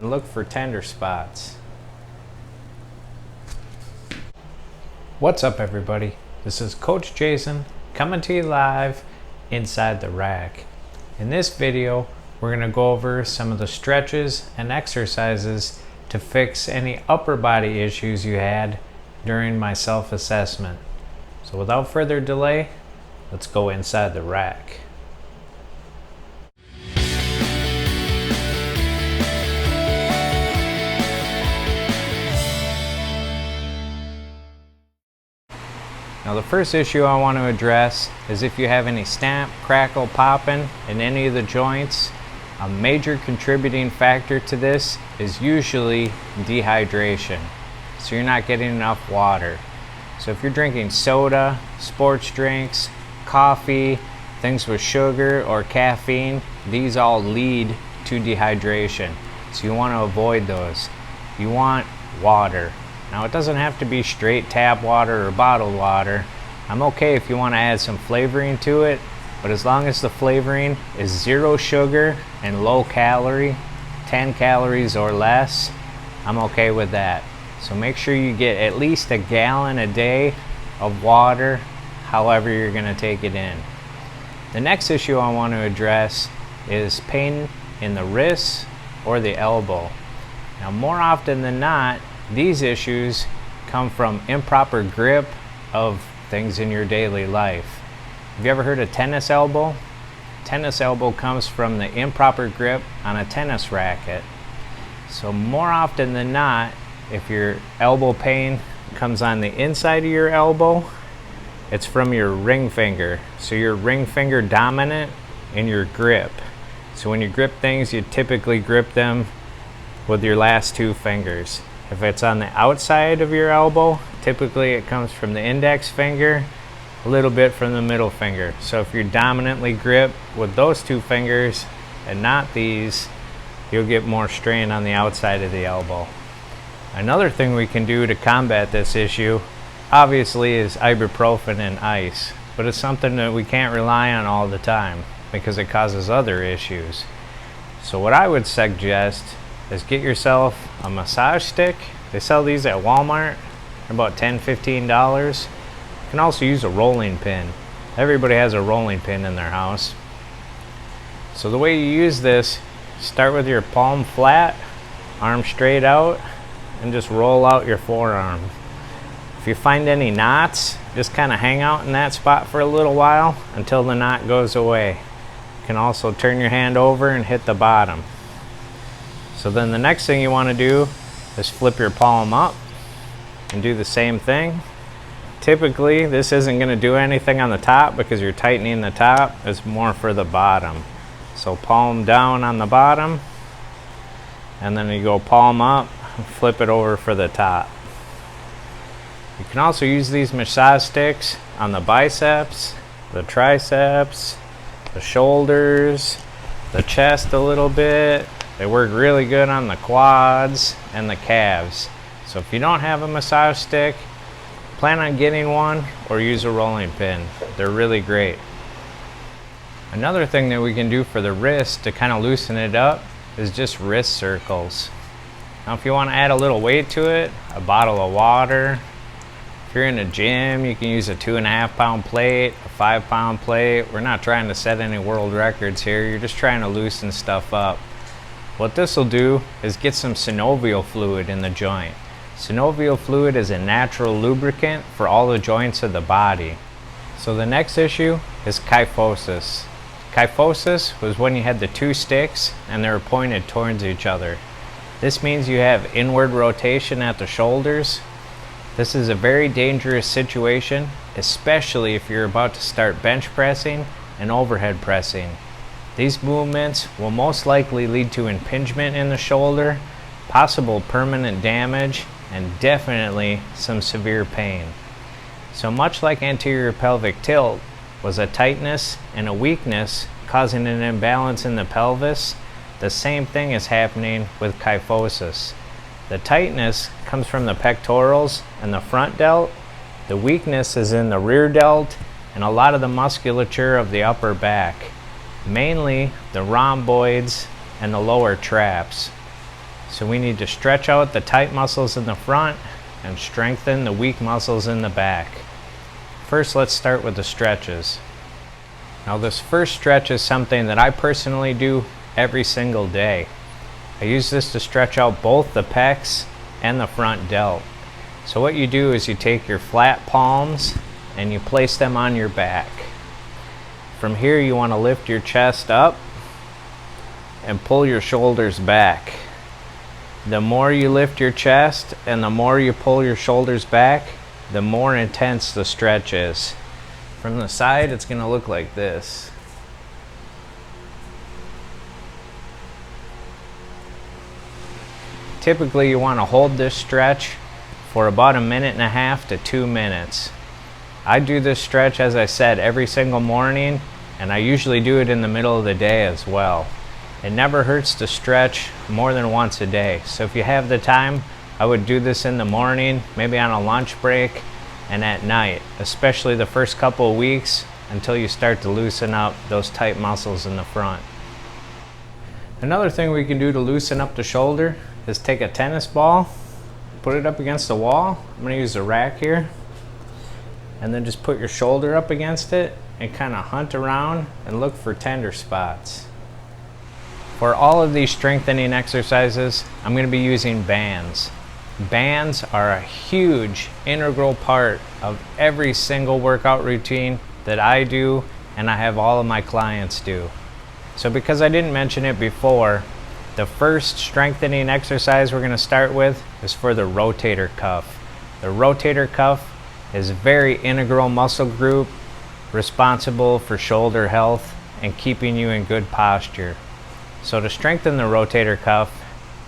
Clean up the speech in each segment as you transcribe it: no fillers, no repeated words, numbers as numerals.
and look for tender spots. What's up, everybody? This is Coach Jason coming to you live inside the rack. In this video, we're going to go over some of the stretches and exercises to fix any upper body issues you had during my self-assessment. So without further delay, let's go inside the rack. Now the first issue I want to address is if you have any snap, crackle, popping in any of the joints. A major contributing factor to this is usually dehydration. So you're not getting enough water. So if you're drinking soda, sports drinks, coffee, things with sugar or caffeine, these all lead to dehydration. So you want to avoid those. You want water. Now it doesn't have to be straight tap water or bottled water. I'm okay if you want to add some flavoring to it, but as long as the flavoring is 0 sugar and low calorie, 10 calories or less, I'm okay with that. So make sure you get at least a gallon a day of water, however you're going to take it in. The next issue I want to address is pain in the wrists or the elbow. Now more often than not, these issues come from improper grip of things in your daily life. Have you ever heard of tennis elbow? Tennis elbow comes from the improper grip on a tennis racket. So more often than not, if your elbow pain comes on the inside of your elbow, it's from your ring finger. So your ring finger dominant in your grip. So when you grip things, you typically grip them with your last 2 fingers. If it's on the outside of your elbow, typically it comes from the index finger, a little bit from the middle finger. So if you're dominantly grip with those 2 fingers and not these, you'll get more strain on the outside of the elbow. Another thing we can do to combat this issue, obviously, is ibuprofen and ice, but it's something that we can't rely on all the time because it causes other issues. So what I would suggest is get yourself a massage stick. They sell these at Walmart. They're about $10–15. You can also use a rolling pin. Everybody has a rolling pin in their house. So the way you use this, start with your palm flat, arm straight out, and just roll out your forearm. If you find any knots, just kind of hang out in that spot for a little while until the knot goes away. You can also turn your hand over and hit the bottom. So then the next thing you want to do is flip your palm up and do the same thing. Typically this isn't going to do anything on the top because you're tightening the top. It's more for the bottom. So palm down on the bottom, and then you go palm up and flip it over for the top. You can also use these massage sticks on the biceps, the triceps, the shoulders, the chest a little bit. They work really good on the quads and the calves. So if you don't have a massage stick, plan on getting one or use a rolling pin. They're really great. Another thing that we can do for the wrist to kind of loosen it up is just wrist circles. Now if you want to add a little weight to it, a bottle of water. If you're in a gym, you can use a 2.5-pound plate, a 5-pound plate. We're not trying to set any world records here. You're just trying to loosen stuff up. What this will do is get some synovial fluid in the joint. Synovial fluid is a natural lubricant for all the joints of the body. So the next issue is kyphosis. Kyphosis was when you had the 2 sticks and they were pointed towards each other. This means you have inward rotation at the shoulders. This is a very dangerous situation, especially if you're about to start bench pressing and overhead pressing. These movements will most likely lead to impingement in the shoulder, possible permanent damage, and definitely some severe pain. So much like anterior pelvic tilt was a tightness and a weakness causing an imbalance in the pelvis, the same thing is happening with kyphosis. The tightness comes from the pectorals and the front delt. The weakness is in the rear delt and a lot of the musculature of the upper back, mainly the rhomboids and the lower traps. So we need to stretch out the tight muscles in the front and strengthen the weak muscles in the back. First, let's start with the stretches. Now this first stretch is something that I personally do every single day. I use this to stretch out both the pecs and the front delt. So what you do is you take your flat palms and you place them on your back. From here you want to lift your chest up and pull your shoulders back. The more you lift your chest and the more you pull your shoulders back, the more intense the stretch is. From the side, it's going to look like this. Typically, you want to hold this stretch for about 1.5 to 2 minutes. I do this stretch, as I said, every single morning, and I usually do it in the middle of the day as well. It never hurts to stretch more than once a day. So if you have the time, I would do this in the morning, maybe on a lunch break, and at night, especially the first couple of weeks until you start to loosen up those tight muscles in the front. Another thing we can do to loosen up the shoulder is take a tennis ball, put it up against the wall. I'm going to use a rack here, and then just put your shoulder up against it and kind of hunt around and look for tender spots. For all of these strengthening exercises, I'm going to be using bands. Bands are a huge integral part of every single workout routine that I do and I have all of my clients do. So because I didn't mention it before, the first strengthening exercise we're going to start with is for the rotator cuff. The rotator cuff is a very integral muscle group responsible for shoulder health and keeping you in good posture. So to strengthen the rotator cuff,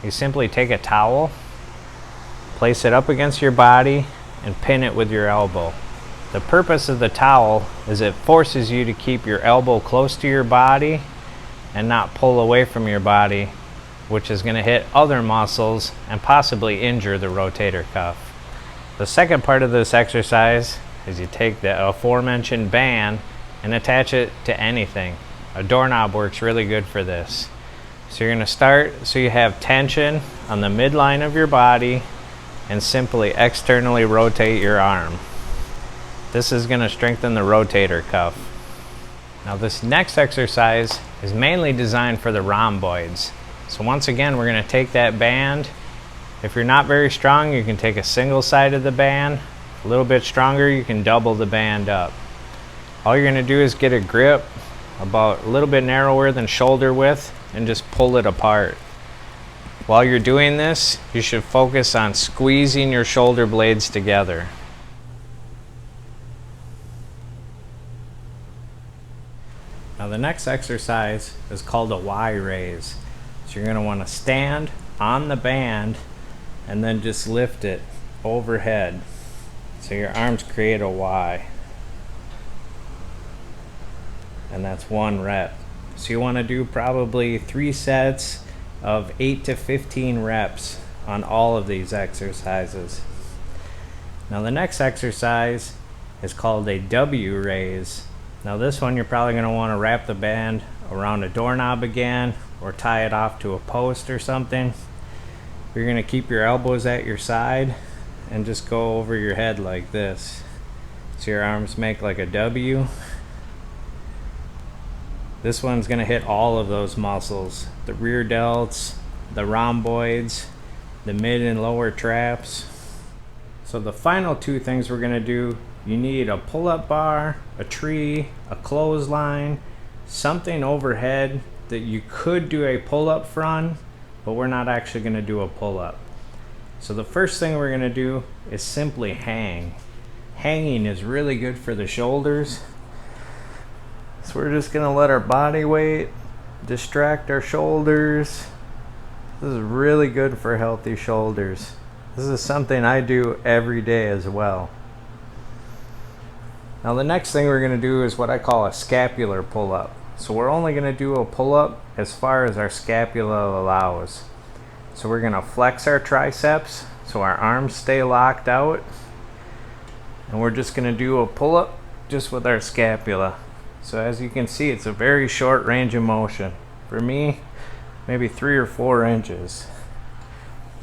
you simply take a towel, place it up against your body, and pin it with your elbow. The purpose of the towel is it forces you to keep your elbow close to your body and not pull away from your body, which is going to hit other muscles and possibly injure the rotator cuff. The second part of this exercise is you take the aforementioned band and attach it to anything. A doorknob works really good for this. So you're going to start so you have tension on the midline of your body and simply externally rotate your arm. This is going to strengthen the rotator cuff. Now this next exercise is mainly designed for the rhomboids. So once again, we're going to take that band. If you're not very strong, you can take a single side of the band. A little bit stronger, you can double the band up. All you're going to do is get a grip about a little bit narrower than shoulder width and just pull it apart. While you're doing this, you should focus on squeezing your shoulder blades together. Now the next exercise is called a Y raise. So you're going to want to stand on the band and then just lift it overhead. So your arms create a Y. And that's 1 rep. So you want to do probably 3 sets of 8 to 15 reps on all of these exercises. Now the next exercise is called a W raise. Now this one you're probably going to want to wrap the band around a doorknob again or tie it off to a post or something. You're going to keep your elbows at your side and just go over your head like this. So your arms make like a W. This one's going to hit all of those muscles, the rear delts, the rhomboids, the mid and lower traps. So the final 2 things we're going to do, you need a pull-up bar, a tree, a clothesline, something overhead that you could do a pull-up from, but we're not actually going to do a pull-up. So the first thing we're going to do is simply hang. Hanging is really good for the shoulders. So we're just going to let our body weight distract our shoulders. This is really good for healthy shoulders. This is something I do every day as well. Now the next thing we're going to do is what I call a scapular pull-up. So we're only going to do a pull-up as far as our scapula allows. So we're going to flex our triceps so our arms stay locked out. And we're just going to do a pull-up just with our scapula. So as you can see, it's a very short range of motion. For me, maybe 3 or 4 inches.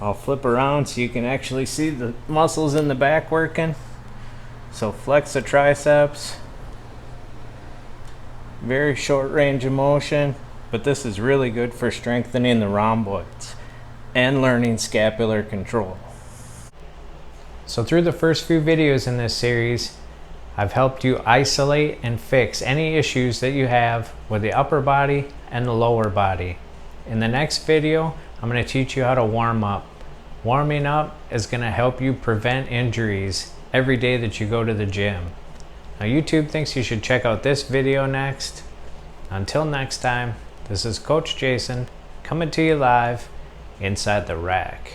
I'll flip around so you can actually see the muscles in the back working. So flex the triceps. Very short range of motion, but this is really good for strengthening the rhomboids and learning scapular control. So through the first few videos in this series, I've helped you isolate and fix any issues that you have with the upper body and the lower body. In the next video, I'm going to teach you how to warm up. Warming up is going to help you prevent injuries every day that you go to the gym. Now YouTube thinks you should check out this video next. Until next time, this is Coach Jason coming to you live inside the rack.